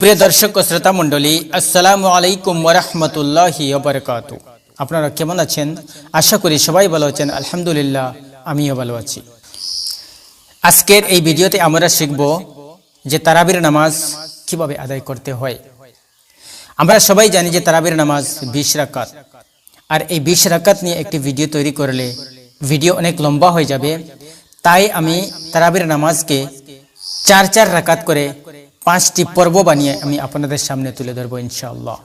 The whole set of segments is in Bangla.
প্রিয় দর্শক ও শ্রোতা মণ্ডলী, আসসালামু আলাইকুম ওয়া রাহমাতুল্লাহি ওয়া বারাকাতুহু। আপনারা কেমন আছেন? আশা করি সবাই ভালো আছেন। আলহামদুলিল্লাহ, আমিও ভালো আছি। আজকের এই ভিডিওতে আমরা শিখব যে তারাবির নামাজ কিভাবে আদায় করতে হয়। আমরা সবাই জানি যে তারাবির নামাজ 20 রাকাত, আর এই 20 রাকাত নিয়ে একটি ভিডিও তৈরি করলে ভিডিও অনেক লম্বা হয়ে যাবে। তাই আমি তারাবির নামাজকে 4 রাকাত করে 5টি পর্ব বানিয়ে আমি আপনাদের সামনে তুলে ধরবো ইনশাআল্লাহ।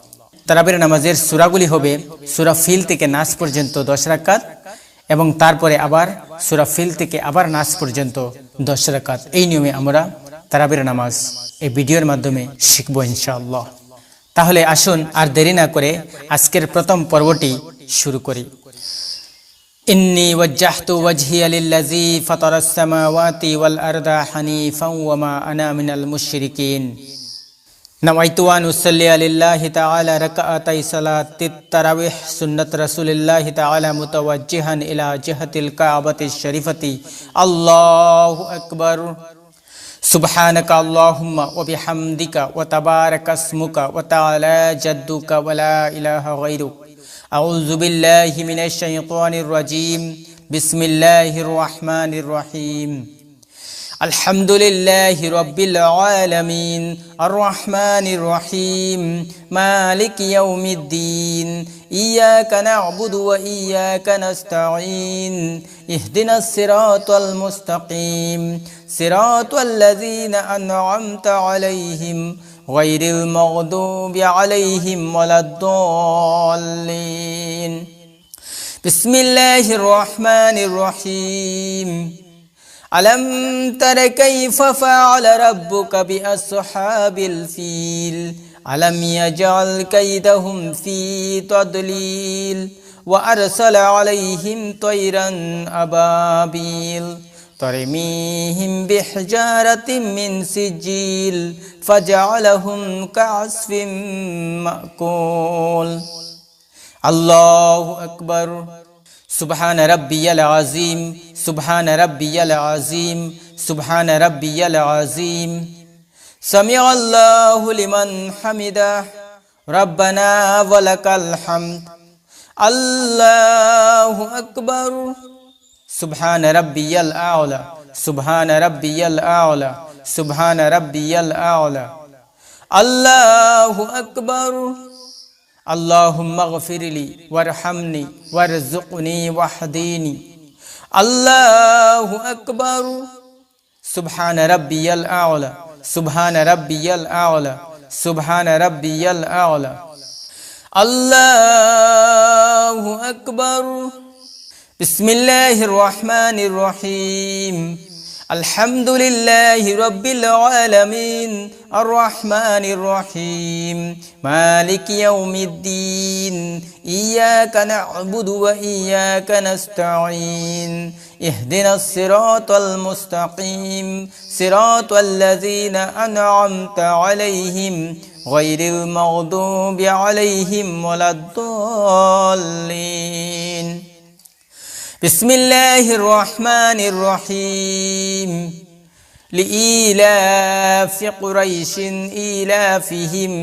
তারাবির নামাজের সূরাগুলি হবে সূরা ফিল থেকে নাস পর্যন্ত 10 রাকাত, এবং তারপরে আবার সূরা ফিল থেকে আবার নাস পর্যন্ত 10 রাকাত। এই নিয়মে আমরা তারাবির নামাজ এই ভিডিওর মাধ্যমে শিখবো ইনশাআল্লাহ। তাহলে আসুন আর দেরি না করে আজকের প্রথম পর্বটি শুরু করি। ইন্নী ওয়াজ্জাহতু ওয়াজহিয়া লিল্লাযী ফাতারাস সামাওয়াতি ওয়াল আরদা হানিফান ওয়া মা আনা মিনাল মুশরিকিন। নাওয়াইতু আন উসাল্লি লিল্লাহি তাআলা রাকাতাই সালাতিত তারাবিহ সুন্নাত রাসূলিল্লাহি তাআলা মুতাওয়াজ্জিহান ইলা জিহাতিল কাবাতিশ শরীফাতি। আল্লাহু আকবার। সুবহানাকা আল্লাহুম্মা ওয়া বিহামদিকা ওয়া তাবারাকা ইসমুকা ওয়া তাআলা জাদ্দুকা ওয়া লা ইলাহা গায়রুক। আউযু বিল্লাহি মিনাশ শাইতানির রাজীম। বিসমিল্লাহির রহমানির রহিম। আলহামদুলিল্লাহি রাব্বিল আলামিন আর রহমানির রহিম মালিকি ইয়াউমিদ্দিন। ইয়াকা না'বুদু ওয়া ইয়াকা নাস্তাঈন। ইহদিনাস সিরাতাল মুস্তাকিম সিরাতাল লাযীনা আন'আমতা আলাইহিম গায়রিল মাগদুবি আলাইহিম ওয়ালাদ-দাল্লিন। বিসমিল্লাহির রহমানির রহিম। ألم تر كيف فعل ربك بأصحاب الفيل ألم يجعل كيدهم في تضليل وأرسل عليهم طيرا أبابيل ترميهم بحجارة من سجيل فجعلهم كعصف مأكول. الله أكبر. সুবহান রাব্বিয়াল আযীম। সুবহান রাব্বিয়াল আযীম। সুবহান রাব্বিয়াল আযীম। সামিআল্লাহু লিমান হামিদাহ। রাব্বানা ওয়া লাকাল হামদ। আল্লাহু আকবার। সুবহান রাব্বিয়াল আ'লা। সুবহান রাব্বিয়াল আ'লা। সুবহান রাব্বিয়াল আ'লা। আল্লাহু আকবার। আল্লাহুম্মা গফিরলি ওয়ারহামনি ওয়ারযুকনি ওয়াহদিনি। আল্লাহু আকবার। সুবহান রাব্বিয়াল আ'লা। সুবহান রাব্বিয়াল আ'লা। সুবহান রাব্বিয়াল আ'লা। আল্লাহু আকবার। বিসমিল্লাহির রহমানির রহিম। আলহামদুলিল্লাহি রাব্বিল আলামিন আর রহমানির রহিম মালিকি ইয়াউমিদ্দিন। ইয়াকা না'বুদু ওয়া ইয়াকা নাস্তাঈন। ইহদিনাস সিরাতাল মুস্তাকিম সিরাতাল লাযীনা আন'আমতা আলাইহিম গায়রিল মাগদুবি আলাইহিম ওয়ালাদ-দাল্লিন। বিসমিল্লাহির রহমানির রহিম। লিইলাফি কুরাইশিন ইলাফিহিম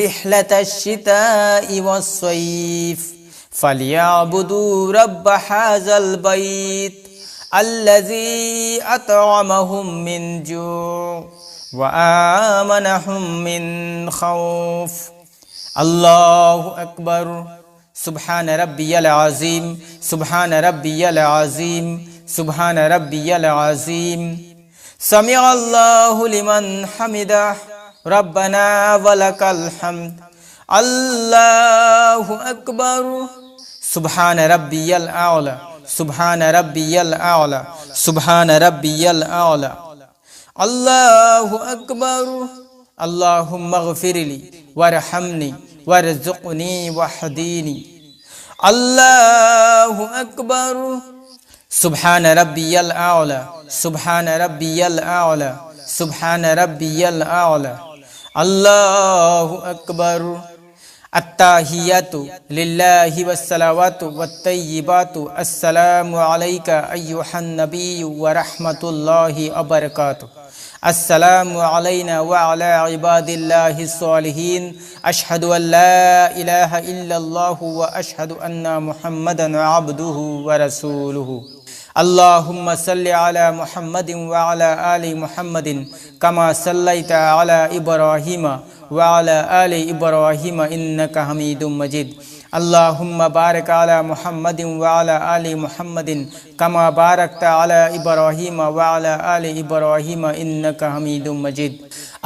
রিহলাতাশ শিতাই ওয়াস সাইফ ফালিয়াবুদু রাব্ব হাযাল বাইত আল্লাযী আত'আমাহুম মিন জু' ওয়া আমানাহুম মিন খাউফ। আল্লাহু আকবার। সুবহান রাব্বিয়াল আযীম। সুবহান রাব্বিয়াল আযীম। সুবহান রাব্বিয়াল আযীম। সামিআল্লাহু লিমান হামিদাহ। রাব্বানা ওয়া লাকাল হামদ। আল্লাহু আকবার। সুবহান রাব্বিয়াল আ'লা। সুবহান রাব্বিয়াল আ'লা। সুবহান রাব্বিয়াল আ'লা। আল্লাহু আকবার। আল্লাহুম্মা গফিরলি ওয়ারহামনি ওয়ারযুকনি ওয়াহদিনি। আল্লাহু আকবার। সুবহান রাব্বিয়াল আ'লা। সুবহান রাব্বিয়াল আ'লা। সুবহান রাব্বিয়াল আ'লা। আল্লাহু আকবার। আত্তাহিয়াতু লিল্লাহি ওয়াস সালাওয়াতু ওয়াত তাইয়্যিবাতু। আসসালামু আলাইকা আইয়ুহান নাবিয়্যু ওয়া রাহমাতুল্লাহি ওয়া বারাকাতুহু। আসসালামু আলাইনা ওয়া আলা ইবাদিল্লাহিস সালিহিন আশহাদু আল্লা ইলাহা ইল্লাল্লাহু ওয়া আশহাদু আন্না মুহাম্মাদান আবদুহু ওয়া রাসূলুহু আল্লাহুম্মা সাল্লি আলা মুহাম্মাদিন ওয়া আলা আলি মুহাম্মাদিন কামা সাল্লাইতা আলা ইব্রাহিমা ওয়া আলা আলি ইব্রাহিমা ইন্নাকা হামিদুম মাজিদ আল্লাহুম্মা বারিক আলা মুহাম্মাদিন ওয়া আলা আলি মুহাম্মাদিন কামা বারাকতা আলা ইব্রাহিমা ওয়া আলা আলি ইব্রাহিমা ইন্নাকা হামিদুম মাজিদ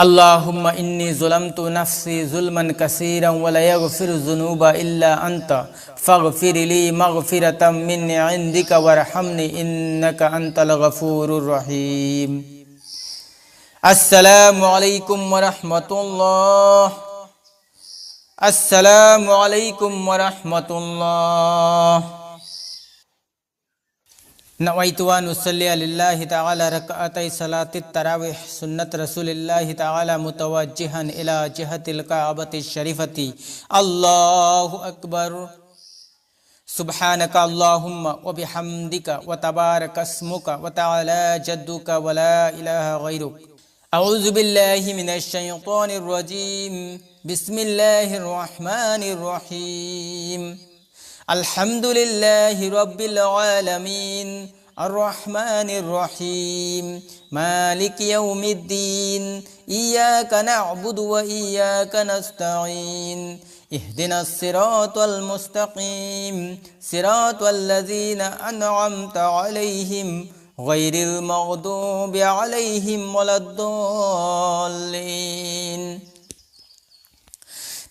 আল্লাহুম্মা ইন্নী যালামতু নাফসি যুলমান কাসীরান ওয়া লা ইয়াগফিরু যুনুবা ইল্লা আনতা ফাগফির লি মাগফিরাতাম মিন ইনদিকা ওয়ারহামনি ইন্নাকা আনতাল গফুরুর রহিম। আসসালামু আলাইকুম ওয়া রাহমাতুল্লাহ। আসসালামু আলাইকুম ওয়া রাহমাতুল্লাহ। নওয়াইতু আন উসাল্লি লিল্লাহি তাআলা রাকআতাই সালাতিত তারাবিহ সুন্নাত রাসূলিল্লাহি তাআলা মুতাওয়াজ্জিহান ইলা জিহাতিল কাবাতিশ শরীফাতি। আল্লাহু আকবার। সুবহানাকা আল্লাহুম্মা ওয়া বিহামদিকা ওয়া তাবারাকা ইসমুকা ওয়া তাআলা জাদ্দুকা ওয়া লা ইলাহা গায়রুক। আউযু বিল্লাহি মিনাশ শাইতানির রাজীম। বিসমিল্লাহির রহমানির রহিম। আলহামদুলিল্লাহি রাব্বিল আলামিন আর রহমানির রহিম মালিকি ইয়াউমিদ্দিন ইয়্যাকা না'বুদু ওয়া ইয়্যাকা নাস্তাঈন ইহদিনাস সিরাতাল মুস্তাকিম সিরাতাল লাযীনা আন'আমতা আলাইহিম গায়রিল মাগদুবি আলাইহিম ওয়ালাদ-দাল্লিন।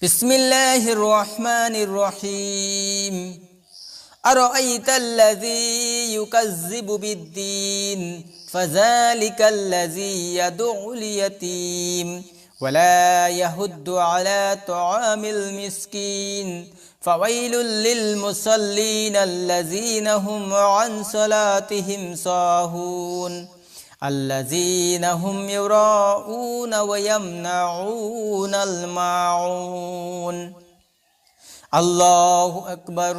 বিসমিল্লাহির রহমানির রহিম। আরাআইতাল্লাযী ইউকাযযিবু বিদ্দীন ফাযালিকাল্লাযী ইয়াদউল ইয়াতীম ওয়া লা ইয়াহুদ্দু আলা তুআমিল মিসকিন ফাওয়াইলুল লিল মুসাল্লিন আল্লাযীনা হুম আন সালাতিহিম সাহুন আল্লাযীনা হুম ইউরাউনা ওয়া ইয়ামনাউনাল মাউন। আল্লাহু আকবার।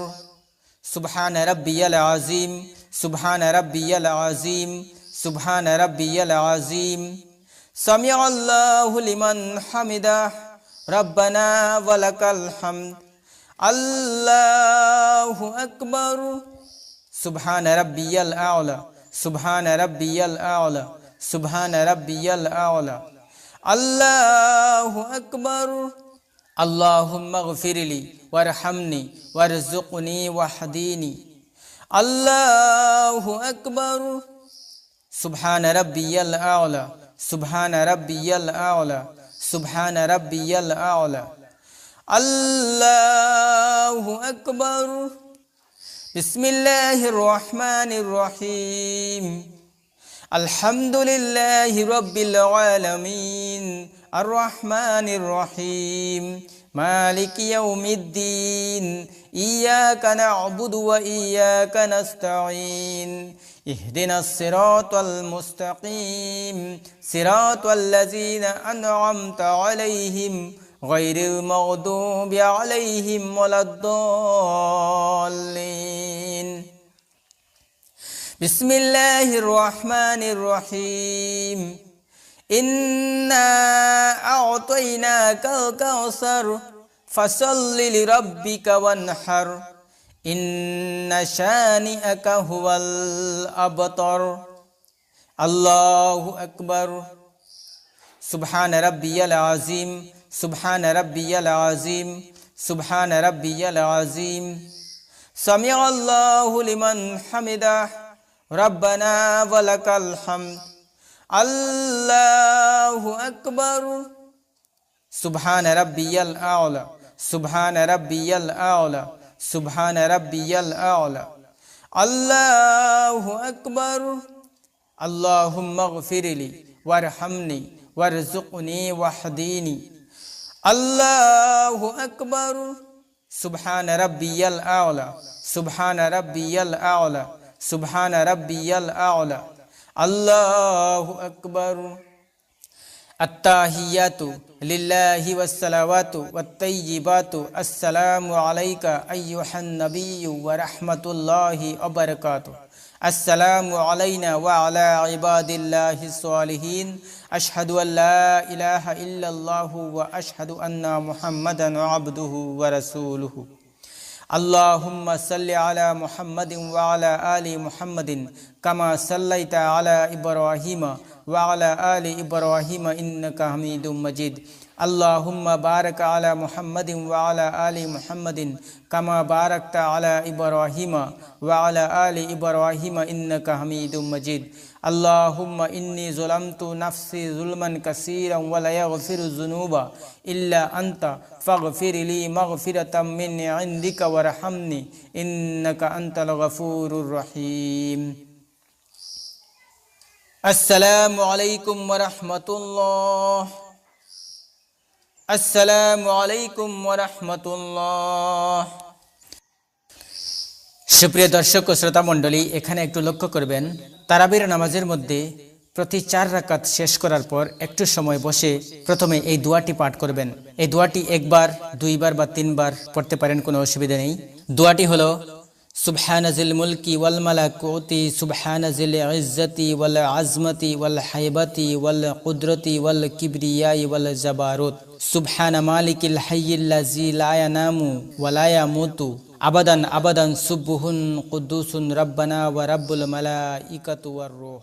সুবহান রাব্বিয়াল আযীম সুবহান রাব্বিয়াল আযীম সুবহান রাব্বিয়াল আযীম। সামিআল্লাহু লিমান হামিদাহ রাব্বানা ওয়া লাকাল হামদ। আল্লাহু আকবার। সুবহান রাব্বিয়াল আ'লা সুবহান রাব্বিয়াল আ'লা সুবহান রাব্বিয়াল আ'লা। আল্লাহু আকবার। আল্লাহুম্মা গফিরলি ওয়ারহামনি ওয়ারযুকনি ওয়াহদিনি। আল্লাহু আকবার। সুবহান রাব্বিয়াল আ'লা সুবহান রাব্বিয়াল আ'লা সুবহান রাব্বিয়াল আ'লা। আল্লাহু আকবার। বিসমিল্লাহির রহমানির রহিম। আলহামদুলিল্লাহি রাব্বিল আলামিন আর রহমানির রহিম মালিকি ইয়াউমিদ্দিন ইয়্যাকা না'বুদু ওয়া ইয়্যাকা নাস্তাঈন ইহদিনাস সিরাতাল মুস্তাকিম সিরাতাল লাযীনা আন'আমতা আলাইহিম গায়রিল মাগদুবি আলাইহিম ওয়ালাদ-দাল্লিন। বিসমিল্লাহির রহমানির রহিম। ইন্না আ'তাইনাকাল কাওসার ফাসাল্লি লিরাব্বিকা ওয়ানহার ইন্না শানিআকা হুয়াল আবতার। আল্লাহু আকবার। সুবহান রাব্বিয়াল আযীম সুবহান রাব্বিয়াল আযীম সুবহান রাব্বিয়াল আযীম। সামিআল্লাহু লিমান হামিদাহ রাব্বানা ওয়া লাকাল হামদ। আল্লাহু আকবার। সুবহান রাব্বিয়াল আ'লা সুবহান রাব্বিয়াল আ'লা সুবহান রাব্বিয়াল আ'লা। আল্লাহু আকবার। আল্লাহুম্মা গফিরলি ওয়ারহামনি ওয়ারযুকনি ওয়াহদিনি। আল্লাহু আকবার। সুবহান রাব্বিয়াল আ'লা সুবহান রাব্বিয়াল আ'লা সুবহান রাব্বিয়াল আ'লা। আল্লাহু আকবার। আত্তাহিয়াতু লিল্লাহি ওয়াস সালাওয়াতু ওয়াত তাইয়্যিবাতু আসসালামু আলাইকা আইয়ুহান নাবিয়্যু ওয়া রাহমাতুল্লাহি ওয়া বারাকাতুহু। আসসালামু আলাইনা ওয়া আলা ইবাদিল্লাহিস সালিহিন আশহাদু আল্লা ইলাহা ইল্লাল্লাহু ওয়া আশহাদু আন্না মুহাম্মাদান আবদুহু ওয়া রাসূলুহু। আল্লাহুম্মা সাল্লি আলা মুহাম্মাদিন ওয়া আলা আলি মুহাম্মাদিন কামা সাল্লাইতা আলা ইব্রাহিমা ওয়া আলা আলি ইব্রাহিমা ইন্নাকা হামিদুম মাজিদ। আল্লাহুম্মা বারিক আলা মুহাম্মাদিন ওয়া আলা আলি মুহাম্মাদিন কামা বারাকতা আলা ইব্রাহিমা ওয়া আলা আলি ইব্রাহিমা ইন্নাকা হামিদুম মাজিদ। আল্লাহুম্মা ইন্নী যালামতু নাফসি যুলমান কাসীরান ওয়া লা ইয়াগফিরু যুনুবা ইল্লা আনতা ফাগফির লি মাগফিরাতাম মিন ইনদিকা ওয়ারহামনি ইন্নাকা আনতাল গফুরুর রহিম। আসসালামু আলাইকুম ওয়া রাহমাতুল্লাহ। আসসালামু আলাইকুম ওয়া রাহমাতুল্লাহ। সুপ্রিয় দর্শক ও শ্রোতা মণ্ডলী, এখানে একটু লক্ষ্য করবেন, তারাবির নামাজের মধ্যে প্রতি 4 রাকাত শেষ করার পর একটু সময় বসে প্রথমে এই দোয়াটি পাঠ করবেন। এই দোয়াটি একবার, 2 বার বা 3 বার পড়তে পারেন, কোনো অসুবিধা নেই। দোয়াটি হলো সুবহানাজিল মুলকি ওয়াল মালাকুতি সুবহানাজিল ইজ্জতি ওয়াল আজমতি ওয়াল হাইবাতি ওয়াল কুদরতি ওয়াল কিবরিয়াই ওয়াল জাবারুত সুবহানা মালিকিল হাইয়িল্লাযী লা ইয়ানামু ওয়া লা ইয়ামুতু আবাদান আবাদান সুবহুন কুদ্দুসুন রাব্বানা ওয়া রাব্বুল মালাইকাতু ওয়ার রূহ।